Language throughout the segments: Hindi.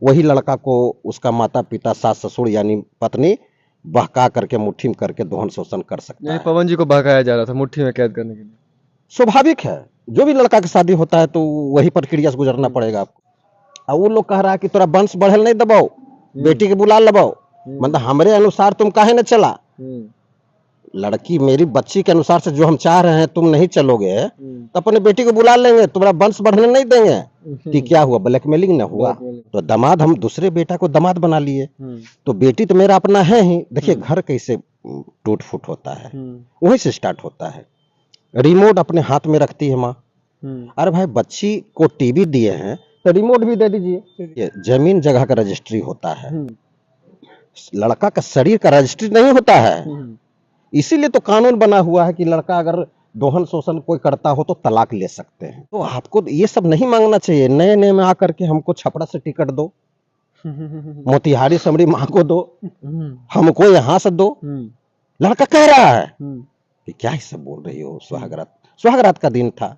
वही लड़का को उसका माता पिता सास ससुर यानी पत्नी बहका करके मुट्ठी में करके दोहन शोषण कर सकता यानी है। पवन जी को बहकाया जा रहा था मुट्ठी में कैद करने के लिए। स्वाभाविक है, जो भी लड़का की शादी होता है तो वही प्रक्रिया से गुजरना पड़ेगा आपको। अब वो लोग कह रहा है कि तोरा वंश बढ़ल नहीं दबाओ, बेटी के बुला लबाओ, मतलब हमरे अनुसार तुम काहे न चला। लड़की मेरी बच्ची के अनुसार से जो हम चाह रहे हैं तुम नहीं चलोगे तो अपने बेटी को बुला लेंगे, तुम्हारा वंश बढ़ने नहीं देंगे। कि क्या हुआ, ब्लैकमेलिंग ना हुआ। तो दामाद हम दूसरे बेटा को दामाद बना लिए, तो बेटी तो मेरा अपना है ही। देखिए घर कैसे टूट फूट होता है, वहीं से स्टार्ट होता है। रिमोट अपने हाथ में रखती है माँ। अरे भाई बच्ची को टीवी दिए हैं तो रिमोट भी दे दीजिए। जमीन जगह का रजिस्ट्री होता है, लड़का का शरीर का रजिस्ट्री नहीं होता है। इसीलिए तो कानून बना हुआ है कि लड़का अगर दोहन शोषण कोई करता हो तो तलाक ले सकते हैं। तो आपको ये सब नहीं मांगना चाहिए। नए नए में आकर के हमको छपरा से टिकट दो, मोतिहारी समरी माँ को दो, हमको यहाँ से दो। लड़का कह रहा है कि क्या ही सब बोल रही हो। सुहागरात का दिन था।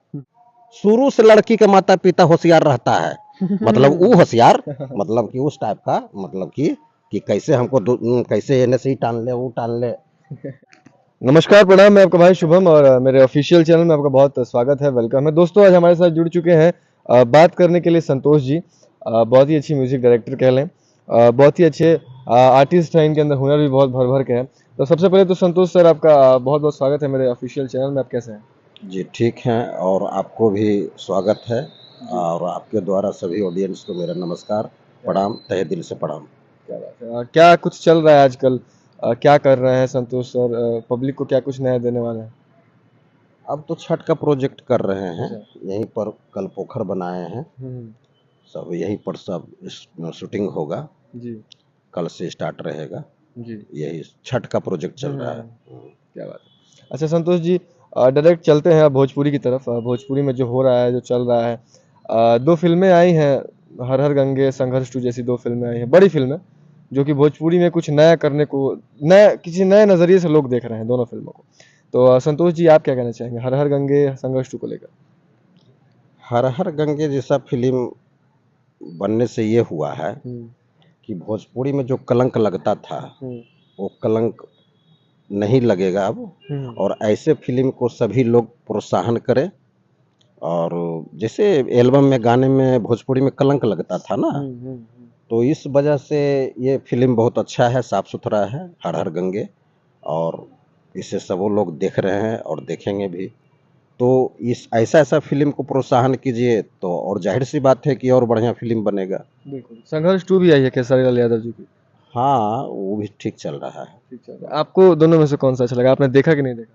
शुरू से लड़की के माता पिता होशियार रहता है, मतलब वो होशियार मतलब कि उस टाइप का, मतलब कि कैसे हमको कैसे एने से ही टान ले, वो टान ले। नमस्कार, प्रणाम। मैं आपका भाई शुभम और मेरे ऑफिशियल चैनल में आपका बहुत स्वागत है, वेलकम है। दोस्तों आज हमारे साथ जुड़ चुके हैं बात करने के लिए संतोष जी। बहुत ही अच्छी म्यूजिक डायरेक्टर कह लें, बहुत ही अच्छे आर्टिस्ट हैं, इनके अंदर हुनर भी बहुत भर भर के है। तो सबसे पहले तो संतोष सर आपका बहुत बहुत स्वागत है मेरे ऑफिशियल चैनल में। आप कैसे हैं? जी ठीक हैं, और आपको भी स्वागत है, और आपके द्वारा सभी ऑडियंस को मेरा नमस्कार, प्रणाम, तहे दिल से प्रणाम। क्या बात है। क्या कुछ चल रहा है आजकल, क्या कर रहे हैं संतोष सर? पब्लिक को क्या कुछ नया देने वाले हैं? अब तो छठ का प्रोजेक्ट कर रहे हैं, यहीं पर कल पोखर बनाए हैं, सब यहीं पर सब शूटिंग होगा जी, कल से स्टार्ट रहेगा जी, यही छठ का प्रोजेक्ट चल रहा है। क्या बात है। अच्छा संतोष जी, डायरेक्ट चलते हैं अब भोजपुरी की तरफ। भोजपुरी में जो हो रहा है, जो चल रहा है, दो फिल्में आई हैं, हर हर गंगे, संघर्ष 2 जैसी दो फिल्में आई हैं, बड़ी फिल्में, जो कि भोजपुरी में कुछ नया करने को, नया किसी नए नज़रिए से लोग देख रहे हैं दोनों फिल्मों को। तो संतोष जी आप क्या कहना चाहेंगे हर हर गंगे, संघर्ष 2 को लेकर? हर हर गंगे जैसा फिल्म बनने से ये हुआ है कि भोजपुरी में जो कलंक लगता था वो कलंक नहीं लगेगा अब, और ऐसे फिल्म को सभी लोग प्रोत्साहन करें। और जैसे एल्बम में गाने में भोजपुरी में कलंक लगता था ना, तो इस वजह से ये फिल्म बहुत अच्छा है, साफ सुथरा है, हर हर गंगे, और इसे सब वो लोग देख रहे हैं और देखेंगे भी। तो इस ऐसा फिल्म को प्रोत्साहन कीजिए तो और जाहिर सी बात है कि और बढ़िया फिल्म बनेगा। बिल्कुल। संघर्ष 2 भी आई है खेसारी लाल यादव जी की। हाँ वो भी ठीक चल रहा है। ठीक चल रहा है। आपको दोनों में से कौन सा अच्छा लगा? आपने देखा कि नहीं देखा?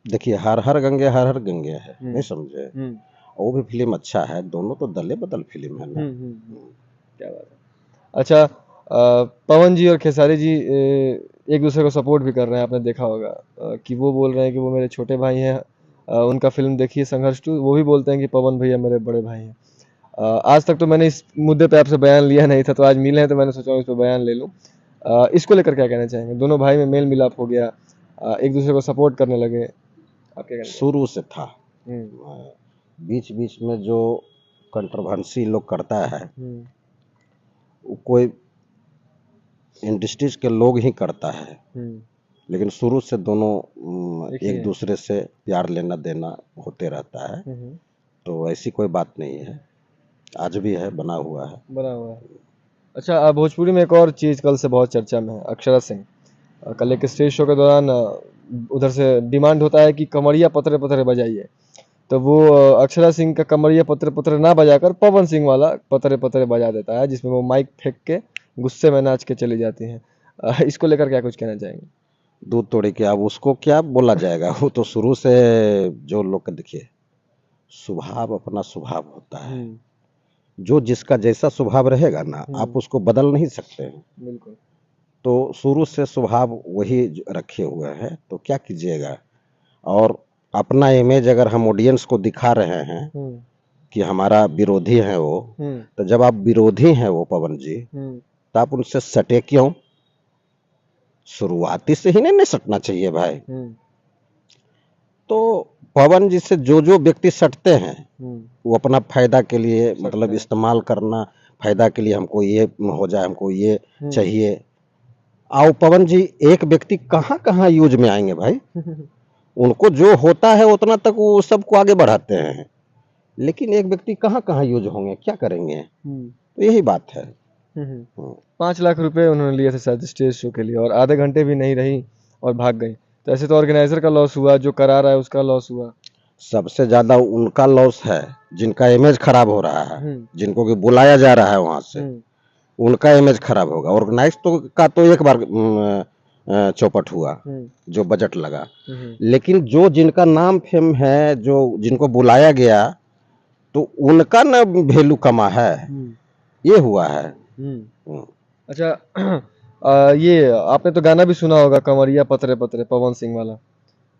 देखिए हर हर गंगे है, नहीं समझे, वो भी फिल्म अच्छा है, दोनों तो दले बदल फिल्म है ना। क्या बात है। अच्छा, पवन जी और खेसारी जी एक दूसरे को सपोर्ट भी कर रहे हैं, आपने देखा होगा कि वो बोल रहे हैं कि वो मेरे छोटे भाई हैं। उनका फिल्म देखिए संघर्ष 2, वो भी बोलते हैं कि पवन भैया मेरे बड़े भाई हैं। आज तक तो मैंने इस मुद्दे पे आपसे बयान लिया नहीं था, तो आज मिले हैं तो मैंने सोचा इस पर बयान ले लूँ। इसको लेकर क्या कहना चाहेंगे? दोनों भाई में मेल मिलाप हो गया, एक दूसरे को सपोर्ट करने लगे, आप क्या कहना? शुरू से था, बीच बीच में जो कंट्रोवर्सी लोग करता है वो कोई इंडस्ट्रीज के लोग ही करता है, लेकिन शुरू से दोनों एक दूसरे से प्यार लेना देना होते रहता है। तो ऐसी कोई बात नहीं है, आज भी है, बना हुआ है। अच्छा, भोजपुरी में एक और चीज़ कल से बहुत चर्चा में है, अक्षरा सिंह। कल एक स्टेज शो के दौरान उधर से डिमांड होता है कि कमरिया पतरे पतरे बजाइए, तो वो अक्षरा सिंह का कमरिया पतरे पतरे ना बजाकर पवन सिंह वाला पतरे पतरे बजा देता है, जिसमें वो माइक फेंक के गुस्से में नाच के चली जाती हैं। इसको लेकर क्या कुछ कहना चाहेंगे? दूध तोड़े के अब उसको क्या बोला जाएगा, वो तो शुरू से जो लोग, देखिए स्वभाव अपना स्वभाव होता है, जो जिसका जैसा स्वभाव रहेगा ना आप उसको बदल नहीं सकते हैं। बिल्कुल। तो शुरू से स्वभाव वही रखे हुए हैं, तो क्या कीजिएगा। और अपना इमेज अगर हम ऑडियंस को दिखा रहे हैं कि हमारा विरोधी है वो, तो जब आप विरोधी हैं वो पवन जी, तो आप उनसे सटे क्यों? शुरुआती से ही नहीं सटना चाहिए भाई। तो पवन जी से जो व्यक्ति सटते हैं वो अपना फायदा के लिए मतलब इस्तेमाल करना, फायदा के लिए हमको ये हो जाए, हमको ये हम्म। चाहिए। आओ पवन जी, एक व्यक्ति कहाँ कहाँ यूज में आएंगे भाई, उनको जो होता है उतना तक वो सबको आगे बढ़ाते हैं, लेकिन एक व्यक्ति कहाँ कहाँ यूज होंगे, क्या करेंगे, तो यही बात है। 5 लाख रुपए उन्होंने लिए थे शायद स्टेज शो के लिए, और आधे घंटे भी नहीं रही और भाग गई। तो ऐसे तो ऑर्गेनाइजर का लॉस हुआ, जो करा रहा है उसका लॉस हुआ। सबसे ज्यादा उनका लॉस है जिनका इमेज खराब हो रहा है, हम्म। जिनको कि बुलाया जा रहा है वहां से, हम्म। उनका इमेज खराब होगा। ऑर्गेनाइज तो का तो एक बार चौपट हुआ, जो बजट लगा, लेकिन जो जिनका नाम फेम है, जो जिनको बुलाया गया, तो उनका ना वैल्यू कमा है, ये हुआ है। अच्छा, ये आपने तो गाना भी सुना होगा, कमरिया पतरे पतरे, पवन सिंह वाला।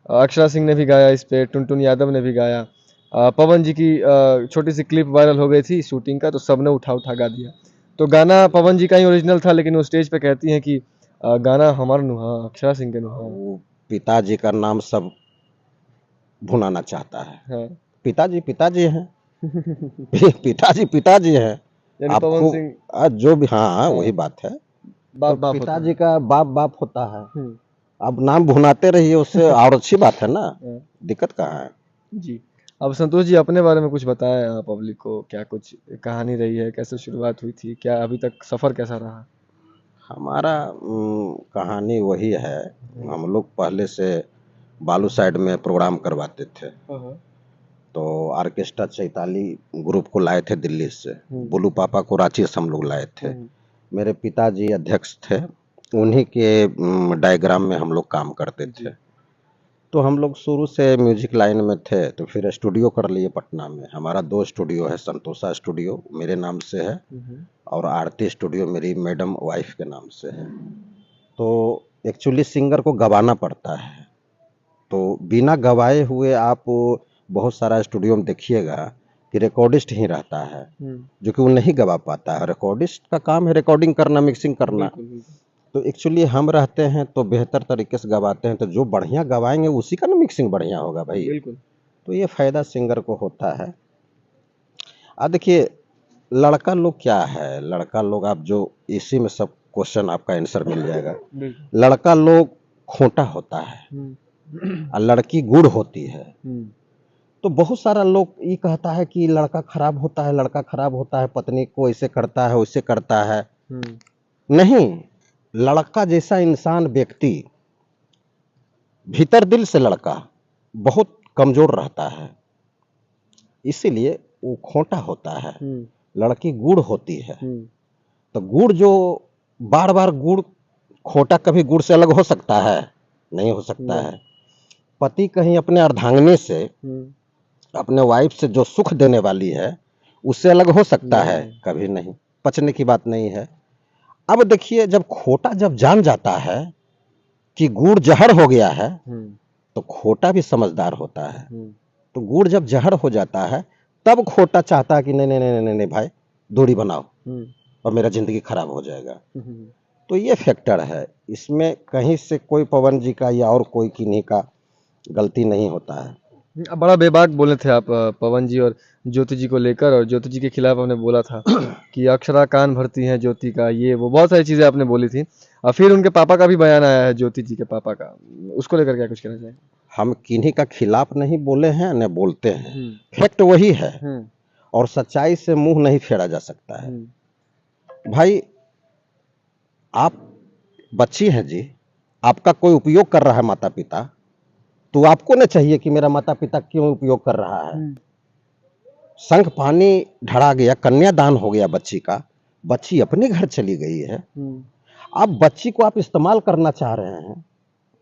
अक्षरा सिंह ने भी गाया इस पे, टुनटुन यादव ने भी गाया। पवन जी की छोटी सी क्लिप वायरल हो गई थी शूटिंग का, तो सबने उठा उठा गा दिया। तो गाना पवन जी का ही ओरिजिनल था, लेकिन वो स्टेज पे कहती हैं कि गाना हमारा नुहा, अक्षरा सिंह के नुहा। वो पिताजी का नाम सब भुनाना चाहता है। हाँ। पिताजी पिताजी हैं, पिताजी पिताजी हैं। यानी पवन आपको सिंह जो भी, हाँ वही बात है, बाप तो बाप होता है। पिताजी का बाप बाप होता है। अब नाम भुनाते रहिए, उससे और अच्छी बात है ना, हाँ। दिक्कत कहाँ है। जी। अब संतोष जी अपने बारे में कुछ बताएं पब्लिक को, क्या कुछ कहानी रही है, कैसे शुरुआत हुई थी, क्या अभी तक सफर कैसा रहा? हमारा कहानी वही है, हम लोग पहले से बालू साइड में प्रोग्राम करवाते थे, तो ऑर्केस्ट्रा चैताली ग्रुप को लाए थे दिल्ली से, बुलू पापा को रांची से हम लोग लाए थे। मेरे पिताजी अध्यक्ष थे, उन्हीं के डायग्राम में हम लोग काम करते थे। तो हम लोग शुरू से म्यूजिक लाइन में थे, तो फिर स्टूडियो कर लिए पटना में। हमारा 2 स्टूडियो है, संतोषा स्टूडियो मेरे नाम से है, और आरती स्टूडियो मेरी मैडम वाइफ के नाम से है। तो एक्चुअली सिंगर को गवाना पड़ता है, तो बिना गवाए हुए आप बहुत सारा स्टूडियो में देखिएगा कि रिकॉर्डिस्ट ही रहता है, जो कि वो नहीं गवा पाता है। रिकॉर्डिस्ट का काम है रिकॉर्डिंग करना, मिक्सिंग करना। तो एक्चुअली हम रहते हैं तो बेहतर तरीके से गवाते हैं, तो जो बढ़िया गवाएंगे उसी का ना मिक्सिंग बढ़िया होगा भाई। बिल्कुल। तो ये फायदा सिंगर को होता है। देखिए, लड़का लोग क्या है, लड़का लोग, आप जो इसी में सब क्वेश्चन आपका आंसर मिल जाएगा। लड़का लोग खोटा होता है और लड़की गुड़ होती है। तो बहुत सारा लोग ये कहता है कि लड़का खराब होता है, लड़का खराब होता है, पत्नी को ऐसे करता है वैसे करता है। नहीं, लड़का जैसा इंसान व्यक्ति भीतर दिल से लड़का बहुत कमजोर रहता है, इसीलिए वो खोटा होता है। लड़की गुड़ होती है, तो गुड़ जो बार बार गुड़, खोटा कभी गुड़ से अलग हो सकता है? नहीं हो सकता है। पति कहीं अपने अर्धांगिनी से, अपने वाइफ से जो सुख देने वाली है, उससे अलग हो सकता है? कभी नहीं। पचने की बात नहीं है। अब देखिए, जब खोटा जब जान जाता है कि गुड़ जहर हो गया है, तो खोटा भी समझदार होता है। तो गुड़ जब जहर हो जाता है, तब खोटा चाहता है कि नहीं नहीं नहीं नहीं नहीं भाई, दूरी बनाओ और मेरा जिंदगी खराब हो जाएगा। तो ये फैक्टर है इसमें, कहीं से कोई पवन जी का या और कोई किन्हीं का गलती नहीं होता है। बड़ा बेबाक बोले थे आप पवन जी और ज्योति जी को लेकर, और ज्योति जी के खिलाफ आपने बोला था कि अक्षरा कान भरती हैं ज्योति का, ये वो बहुत सारी चीजें आपने बोली थी। और फिर उनके पापा का भी बयान आया है, ज्योति जी के पापा का, उसको लेकर क्या कुछ कहना चाहिए? हम किन्हीं का खिलाफ नहीं बोले हैं, न बोलते हैं, फैक्ट वही है, और सच्चाई से मुंह नहीं फेरा जा सकता है। भाई, आप बच्ची हैं जी, आपका कोई उपयोग कर रहा है माता पिता, तो आपको न चाहिए कि मेरा माता पिता क्यों उपयोग कर रहा है। शंख पानी ढड़ा गया, कन्यादान हो गया बच्ची का, बच्ची अपने घर चली गई है। अब बच्ची को आप इस्तेमाल करना चाह रहे हैं,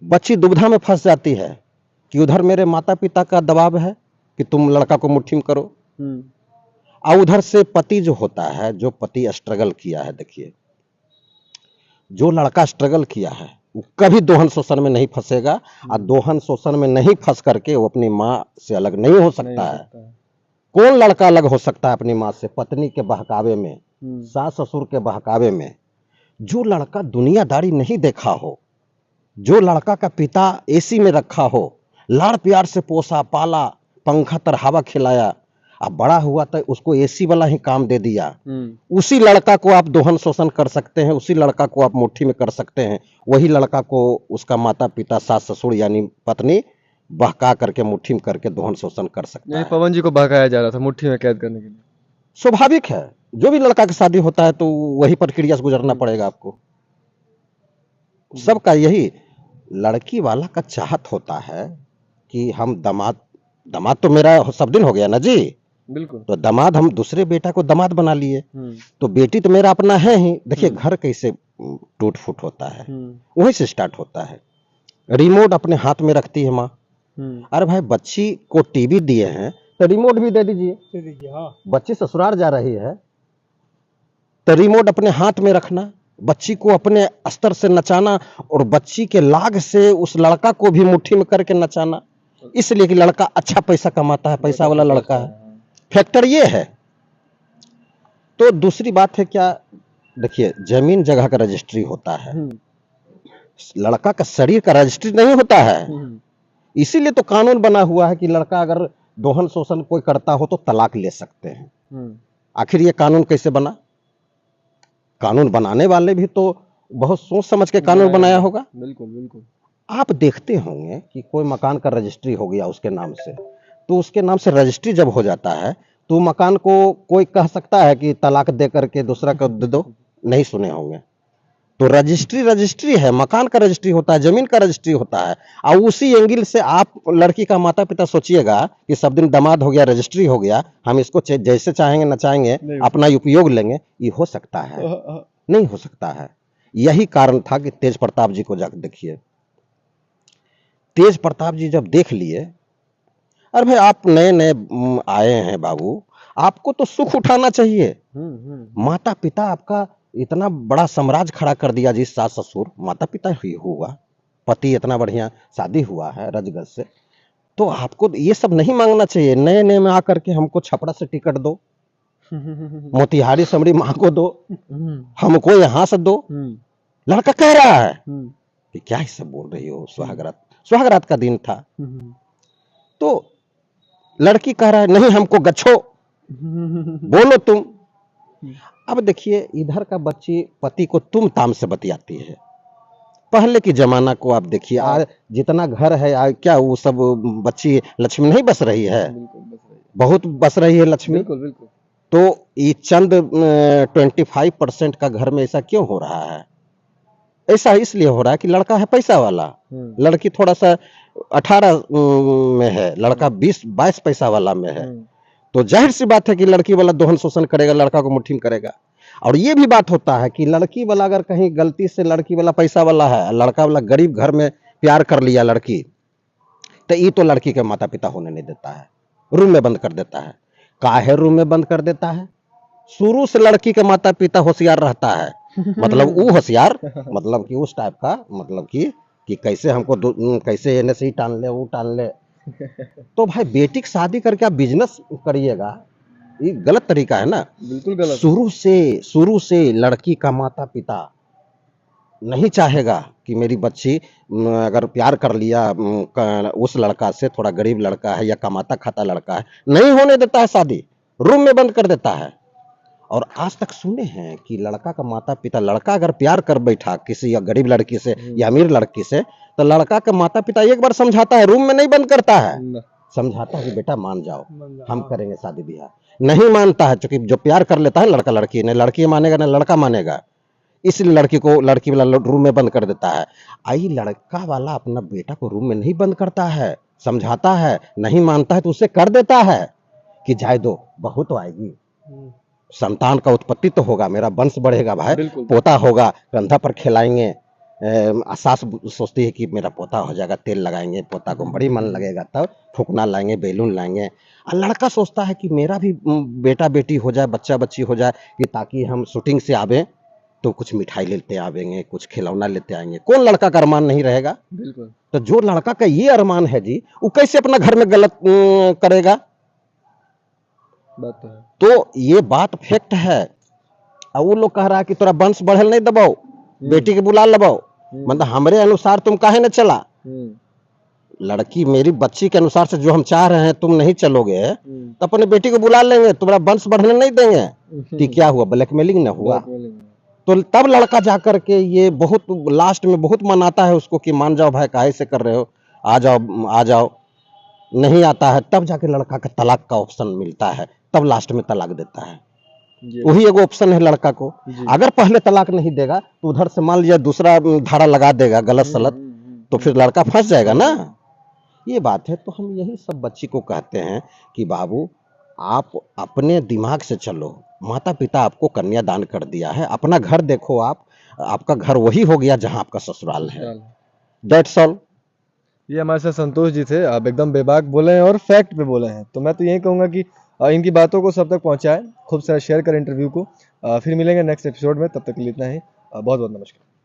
बच्ची दुविधा में फंस जाती है कि उधर मेरे माता पिता का दबाव है कि तुम लड़का को मुट्ठी में करो, और उधर से पति जो होता है, जो पति स्ट्रगल किया है, देखिए जो लड़का स्ट्रगल किया है वो कभी दोहन शोषण में नहीं फंसेगा, और दोहन शोषण में नहीं फंस करके वो अपनी माँ से अलग नहीं हो सकता है। कौन लड़का अलग हो सकता है अपनी माँ से? पत्नी के बहकावे में, सास ससुर के बहकावे में। जो लड़का दुनियादारी नहीं देखा हो, जो लड़का का पिता एसी में रखा हो, लाड़ प्यार से पोसा पाला, पंखा तर हवा खिलाया, अब बड़ा हुआ तो उसको एसी वाला ही काम दे दिया। उसी लड़का को आप दोहन शोषण कर सकते हैं, उसी लड़का को आप मुट्ठी में कर सकते हैं, वही लड़का को उसका माता पिता सास ससुर यानी पत्नी बहका करके मुट्ठी में करके दोहन शोषण कर सकता यही है। पवन जी को बहकाया जा रहा था मुट्ठी में कैद करने के लिए। स्वाभाविक है, जो भी लड़का की शादी होता है तो वही प्रक्रिया से गुजरना पड़ेगा आपको। सबका यही लड़की वाला का चाहत होता है कि हम दामाद तो मेरा सब दिन हो गया ना जी, बिल्कुल। तो दामाद हम दूसरे बेटा को दामाद बना लिए, तो बेटी तो मेरा अपना है ही। देखिए घर कैसे टूट फूट होता है, वहीं से स्टार्ट होता है। रिमोट अपने हाथ में रखती है माँ, अरे भाई बच्ची को टीवी दिए हैं तो रिमोट भी दे दीजिए। हाँ। बच्ची ससुराल जा रही है तो रिमोट अपने हाथ में रखना, बच्ची को अपने स्तर से नचाना और बच्ची के लाग से उस लड़का को भी मुट्ठी में करके नचाना, इसलिए कि लड़का अच्छा पैसा कमाता है, पैसा वाला लड़का है। फैक्टर ये है। तो दूसरी बात है क्या, देखिए जमीन जगह का रजिस्ट्री होता है, लड़का का शरीर का रजिस्ट्री नहीं होता है। इसीलिए तो कानून बना हुआ है कि लड़का अगर दोहन शोषण कोई करता हो तो तलाक ले सकते हैं। आखिर ये कानून कैसे बना? कानून बनाने वाले भी तो बहुत सोच समझ के कानून बनाया होगा। बिल्कुल बिल्कुल। आप देखते होंगे कि कोई मकान का रजिस्ट्री हो गया उसके नाम से, तो उसके नाम से रजिस्ट्री जब हो जाता है तो मकान को कोई कह सकता है कि तलाक दे करके दूसरा को दे दो? नहीं सुने होंगे। तो रजिस्ट्री है, मकान का रजिस्ट्री होता है, जमीन का रजिस्ट्री होता है। और उसी एंगल से आप लड़की का माता पिता सोचिएगा कि सब दिन दामाद हो गया, रजिस्ट्री हो गया, हम इसको जैसे चाहेंगे नचाएंगे, अपना उपयोग लेंगे, ये हो सकता है? नहीं हो सकता है। यही कारण था कि तेज प्रताप जी को जाकर देखिए। तेज प्रताप जी जब देख लिए, अरे भाई आप नए नए आए हैं बाबू, आपको तो सुख उठाना चाहिए। माता पिता आपका इतना बड़ा साम्राज्य खड़ा कर दिया जी, सास ससुर माता पिता ही हुआ, पति इतना बढ़िया शादी हुआ है रजगज से, तो आपको ये सब नहीं मांगना चाहिए। नए नए में आकर के हमको छपरा से टिकट दो, मोतिहारी समरी माँ को दो, हमको यहाँ से दो। लड़का कह रहा है कि क्या ही सब बोल रही हो, सुहागरात का दिन था। तो लड़की कह रहा है नहीं हमको गच्छो, बोलो तुम। अब देखिए इधर का बच्ची पति को तुम ताम से बतियाती है। पहले की जमाना को आप देखिए, आज जितना घर है क्या वो सब बच्ची लक्ष्मी नहीं बस रही है? बहुत बस रही है लक्ष्मी। बिल्कुल बिल्कुल। तो ये चंद 25% का घर में ऐसा क्यों हो रहा है? ऐसा इसलिए हो रहा है कि लड़का है पैसा वाला, लड़की थोड़ा सा 18 में है, लड़का 20-22 पैसा वाला में है। तो जाहिर सी बात है कि लड़की वाला दोहन शोषण करेगा, लड़का को मुट्ठी में करेगा। और ये भी बात होता है कि लड़की वाला अगर कहीं गलती से, लड़की वाला पैसा वाला है, लड़का वाला गरीब घर में प्यार कर लिया लड़की, तो ये तो लड़की के माता पिता होने नहीं देता है, रूम में बंद कर देता है। काहे रूम में बंद कर देता है? शुरू से लड़की के माता पिता होशियार रहता है, मतलब वो होशियार मतलब कि उस टाइप का, मतलब कि कैसे हमको कैसे एने से ही टान ले, वो टान ले। तो भाई बेटी की शादी करके आप बिजनेस करिएगा, ये गलत तरीका है ना। बिल्कुल गलत। शुरू से लड़की का माता पिता नहीं चाहेगा कि मेरी बच्ची अगर प्यार कर लिया उस लड़का से, थोड़ा गरीब लड़का है या कमाता खाता लड़का है, नहीं होने देता है शादी, रूम में बंद कर देता है। और आज तक सुने हैं कि लड़का का माता पिता, लड़का अगर प्यार कर बैठा किसी या गरीब लड़की से या अमीर लड़की से, तो लड़का का माता पिता एक बार समझाता है, रूम में नहीं बंद करता है, समझाता है कि बेटा मान जाओ, हम करेंगे शादी ब्याह। नहीं मानता है, क्योंकि जो प्यार कर लेता है लड़का लड़की, नहीं लड़की मानेगा ना लड़का मानेगा, इसलिए लड़की वाला रूम में बंद कर देता है। आई लड़का वाला अपना बेटा को रूम में नहीं बंद करता है, समझाता है, नहीं मानता है तो उसे कर देता है कि जाए दो, बहू तो आएगी, संतान का उत्पत्ति तो होगा, मेरा वंश बढ़ेगा भाई, पोता होगा, कंधा पर खिलाएंगे। सास सोचती है कि मेरा पोता हो जाएगा, तेल लगाएंगे, पोता को बड़ी मन लगेगा, तब फूकना लाएंगे, बैलून लाएंगे। और लड़का सोचता है कि मेरा भी बेटा बेटी हो जाए, बच्चा बच्ची हो जाए, कि ताकि हम शूटिंग से आवे तो कुछ मिठाई लेते आवेंगे, कुछ खिलौना लेते आएंगे। कौन लड़का का अरमान नहीं रहेगा? बिल्कुल। तो जो लड़का का ये अरमान है जी, वो कैसे अपना घर में गलत करेगा? बात तो है। तो ये बात फैक्ट है। और वो लोग कह रहा है कि तोरा वंश बढ़ल नहीं दबाओ, बेटी के बुला लबाओ, मतलब हमरे अनुसार तुम काहे न चला। लड़की मेरी बच्ची के अनुसार से जो हम चाह रहे हैं तुम नहीं चलोगे तो अपने बेटी को बुला लेंगे, तुम्हारा वंश बढ़ने नहीं देंगे। कि क्या हुआ, ब्लैकमेलिंग ना हुआ? तो तब लड़का जा करके ये बहुत लास्ट में बहुत मनाता है उसको कि मान जाओ भाई, काहे से कर रहे हो, आ जाओ आ जाओ। नहीं आता है तब जाके लड़का का तलाक का ऑप्शन मिलता है, तब लास्ट में तलाक देता है। वही एक ऑप्शन है लड़का को। अगर पहले तलाक नहीं देगा तो उधर से मान लिया दूसरा धारा लगा देगा गलत सलत, तो फिर लड़का फंस जाएगा ना। ये बात है। तो हम यही सब बच्ची को कहते हैं कि बाबू आप अपने दिमाग से चलो, माता पिता आपको कन्यादान कर दिया है, अपना घर देखो आप, आपका घर वही हो गया जहां आपका ससुराल है। That's all. ये हमारे साथ संतोष जी थे, आप एकदम बेबाक बोले हैं और फैक्ट पे बोले हैं। तो मैं तो यही कहूंगा कि इनकी बातों को सब तक पहुंचाएं, खूब सारा शेयर करें इंटरव्यू को। फिर मिलेंगे नेक्स्ट एपिसोड में, तब तक के लिए इतना ही। बहुत बहुत नमस्कार।